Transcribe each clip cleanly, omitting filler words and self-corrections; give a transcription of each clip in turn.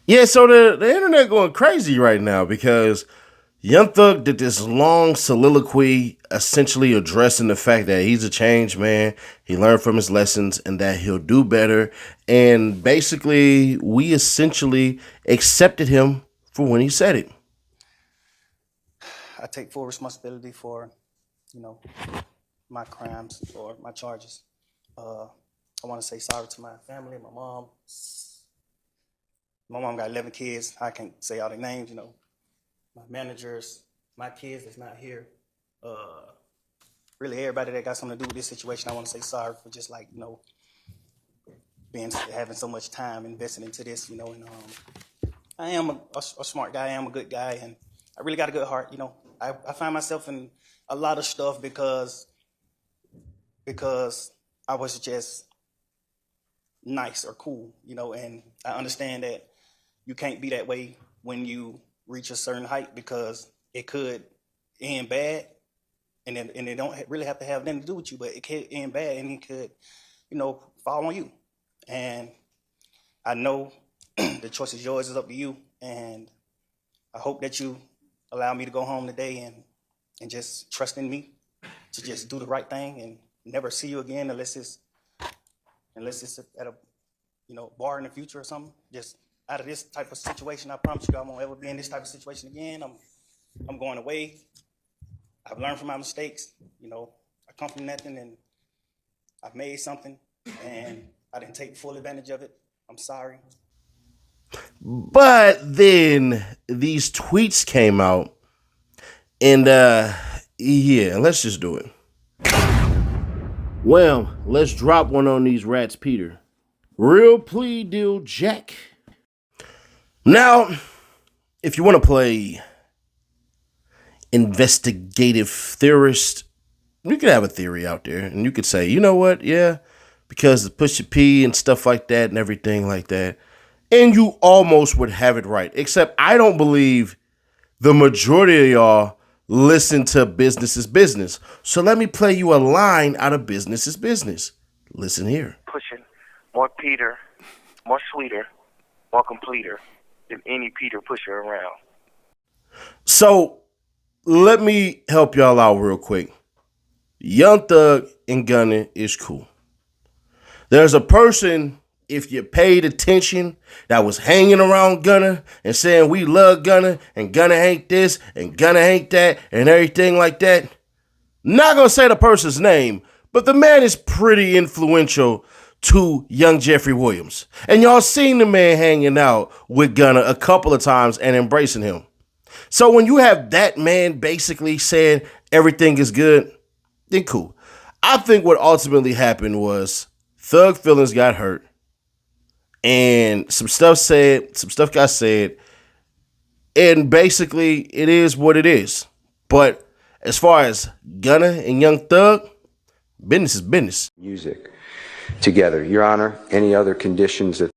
Yeah, so the internet going crazy right now because Young Thug did this long soliloquy essentially addressing the fact that he's a changed man. He learned from his lessons and that he'll do better. And basically, we essentially accepted him for when he said it. I take full responsibility for, you know, my crimes or my charges. I want to say sorry to my family, my mom. My mom got 11 kids. I can't say all their names, you know. My managers, my kids that's not here. Really, everybody that got something to do with this situation, I want to say sorry for just like, you know, having so much time invested into this, you know. And I am a smart guy. I am a good guy, and I really got a good heart, you know. I find myself in a lot of stuff because I was just nice or cool, you know, and I understand that you can't be that way when you reach a certain height because it could end bad, and it don't really have to have nothing to do with you, but it could end bad and it could, you know, fall on you. And I know the choice is yours, it's up to you, and I hope that you allow me to go home today and just trust in me to just do the right thing and never see you again unless it's at a, you know, bar in the future or something. Just out of this type of situation, I promise you I won't ever be in this type of situation again. I'm going away. I've learned from my mistakes. You know, I come from nothing and I've made something and I didn't take full advantage of it. I'm sorry. But then these tweets came out, and yeah, let's just do it. Well, let's drop one on these rats, Peter. Real plea deal, Jack. Now, if you want to play investigative theorist, you could have a theory out there, and you could say, you know what, yeah, because the Pusha P and stuff like that and everything like that, and you almost would have it right. Except I don't believe the majority of y'all listen to Business is Business. So let me play you a line out of Business is Business. Listen here. Pushing more Peter, more sweeter, more completer than any Peter pusher around. So let me help y'all out real quick. Young Thug and Gunna is cool. There's a person, if you paid attention, that was hanging around Gunna and saying we love Gunna and Gunna ain't this and Gunna ain't that and everything like that. Not gonna say the person's name, but the man is pretty influential to young Jeffrey Williams. And y'all seen the man hanging out with Gunna a couple of times and embracing him. So when you have that man basically saying everything is good, then cool. I think what ultimately happened was Thug feelings got hurt and some stuff got said, and basically it is what it is. But as far as Gunna and Young Thug, business is business. Music together. Your Honor, any other conditions that,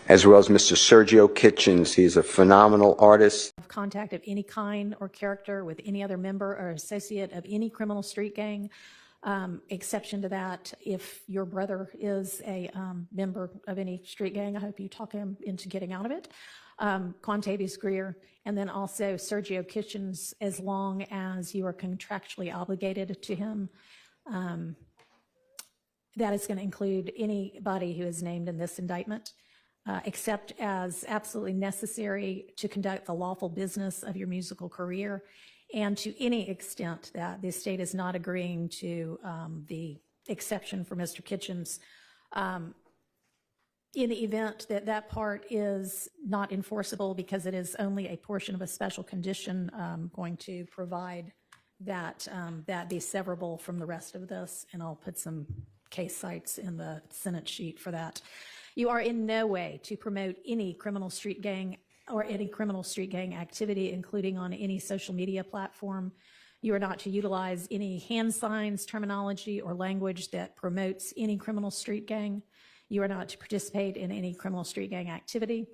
as well as Mr. Sergio Kitchens, he's a phenomenal artist. Contact of any kind or character with any other member or associate of any criminal street gang. Exception to that, if your brother is a member of any street gang, I hope you talk him into getting out of it. Quantavious Greer, and then also Sergio Kitchens, as long as you are contractually obligated to him. That is going to include anybody who is named in this indictment, except as absolutely necessary to conduct the lawful business of your musical career, and to any extent that the state is not agreeing to the exception for Mr. Kitchens. In the event that that part is not enforceable because it is only a portion of a special condition, I'm going to provide that that be severable from the rest of this, and I'll put some case sites in the Senate sheet for that. You are in no way to promote any criminal street gang or any criminal street gang activity, including on any social media platform. You are not to utilize any hand signs, terminology, or language that promotes any criminal street gang. You are not to participate in any criminal street gang activity.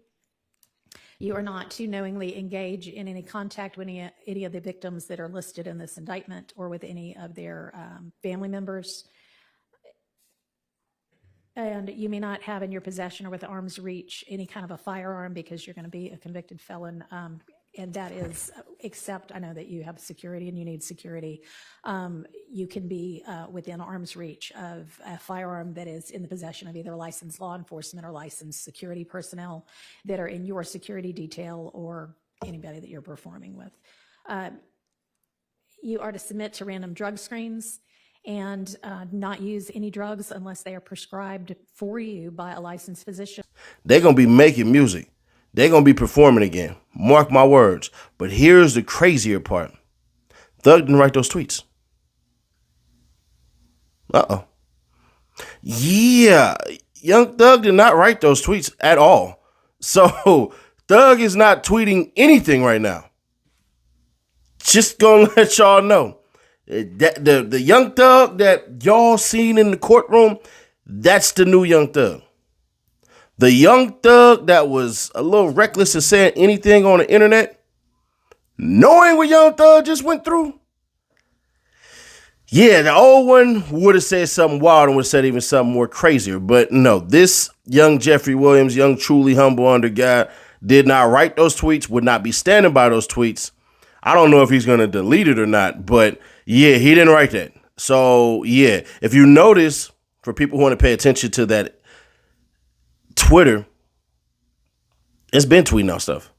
You are not to knowingly engage in any contact with any of the victims that are listed in this indictment or with any of their family members. And you may not have in your possession or with arm's reach any kind of a firearm because you're going to be a convicted felon. And that is, except I know that you have security and you need security. You can be within arm's reach of a firearm that is in the possession of either licensed law enforcement or licensed security personnel that are in your security detail or anybody that you're performing with. You are to submit to random drug screens and not use any drugs unless they are prescribed for you by a licensed physician. They're going to be making music. They're going to be performing again. Mark my words. But here's the crazier part. Thug didn't write those tweets. Uh-oh. Yeah, Young Thug did not write those tweets at all. So Thug is not tweeting anything right now. Just gonna let y'all know. The Young Thug that y'all seen in the courtroom, that's the new Young Thug. The Young Thug that was a little reckless of saying anything on the internet, knowing what Young Thug just went through. Yeah, the old one would have said something wild and would have said even something more crazier. But no, this young Jeffrey Williams, young, truly humble under God, did not write those tweets, would not be standing by those tweets. I don't know if he's going to delete it or not, but yeah, he didn't write that. So yeah, if you notice, for people who want to pay attention to that Twitter, it's been tweeting out stuff.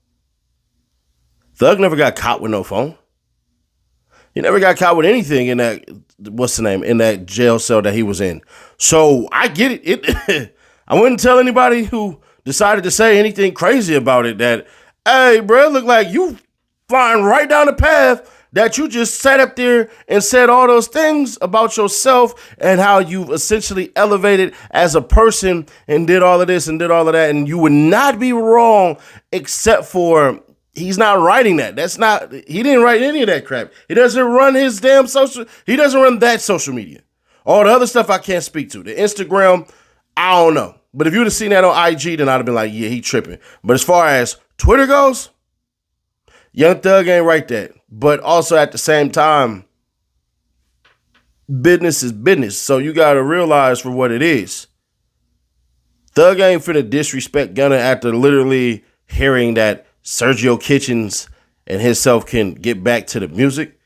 Thug never got caught with no phone. He never got caught with anything in that, what's the name, in that jail cell that he was in. So I get it. I wouldn't tell anybody who decided to say anything crazy about it that, hey, bro, look like you flying right down the path that you just sat up there and said all those things about yourself and how you've essentially elevated as a person and did all of this and did all of that. And you would not be wrong except for he's not writing that. He didn't write any of that crap. He doesn't run his damn he doesn't run that social media. All the other stuff I can't speak to. The Instagram, I don't know. But if you would have seen that on IG, then I'd have been like, yeah, he tripping. But as far as Twitter goes, Young Thug ain't write that. But also at the same time, business is business. So you got to realize for what it is. Thug ain't finna disrespect Gunna after literally hearing that Sergio Kitchens and himself can get back to the music.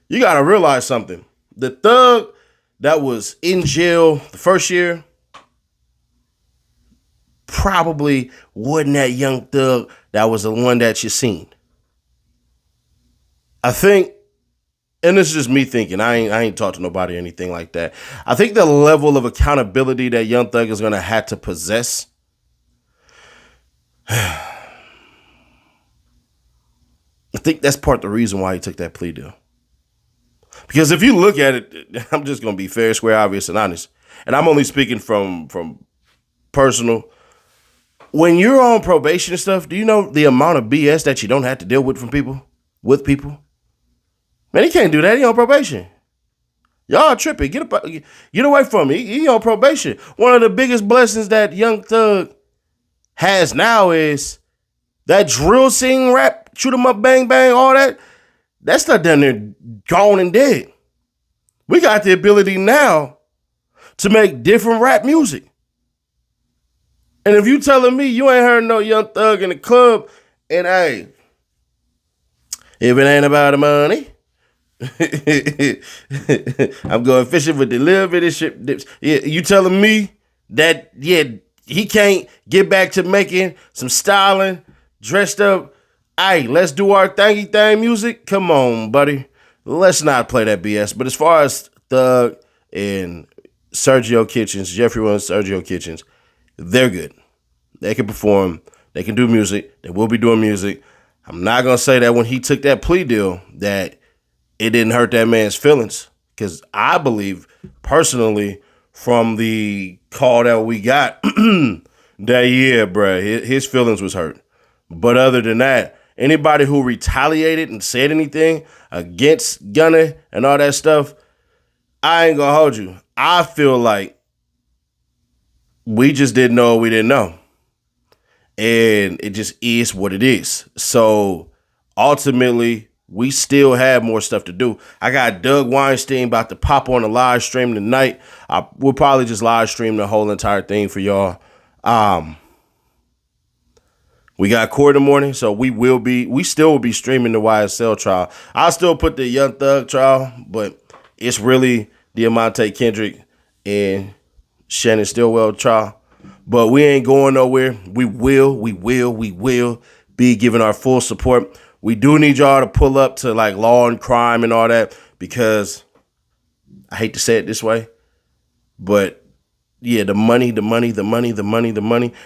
You got to realize something. The Thug that was in jail the first year probably wasn't that Young Thug that was the one that you seen. I think, and this is just me thinking, I ain't talked to nobody or anything like that. I think the level of accountability that Young Thug is going to have to possess, I think that's part of the reason why he took that plea deal. Because if you look at it, I'm just going to be fair, square, obvious, and honest. And I'm only speaking from personal. When you're on probation and stuff, do you know the amount of BS that you don't have to deal with from people? With people? Man, he can't do that. He on probation. Y'all tripping. Get away from me. He on probation. One of the biggest blessings that Young Thug has now is that drill sing rap, shoot 'em up, bang, bang, all that. That stuff down there gone and dead. We got the ability now to make different rap music. And if you telling me you ain't heard no Young Thug in the club, and hey, if it ain't about the money, I'm going fishing with the little bit of shit. Yeah, you telling me that, yeah, he can't get back to making some styling, dressed up. Hey, let's do our thangy thing music. Come on, buddy. Let's not play that BS. But as far as Thug and Sergio Kitchens, Jeffrey Williams, Sergio Kitchens, they're good. They can perform. They can do music. They will be doing music. I'm not going to say that when he took that plea deal that it didn't hurt that man's feelings, because I believe personally from the call that we got that, yeah, bruh, his feelings was hurt. But other than that, anybody who retaliated and said anything against Gunna and all that stuff, I ain't going to hold you. I feel like we just didn't know what we didn't know. And it just is what it is. So ultimately, we still have more stuff to do. I got Doug Weinstein about to pop on a live stream tonight. We'll probably just live stream the whole entire thing for y'all. We got court in the morning, so we still will be streaming the YSL trial. I'll still put the Young Thug trial, but it's really Diamante Kendrick and Shannon Stillwell trial. But we ain't going nowhere. We will be giving our full support. We do need y'all to pull up to like Law and Crime and all that, because I hate to say it this way, but yeah, the money.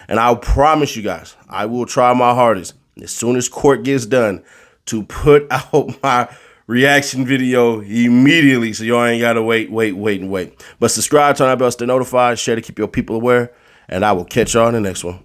And I'll promise you guys, I will try my hardest as soon as court gets done to put out my reaction video immediately, so y'all ain't gotta wait. But subscribe, turn on the bell, stay notified, share to keep your people aware, and I will catch y'all in the next one.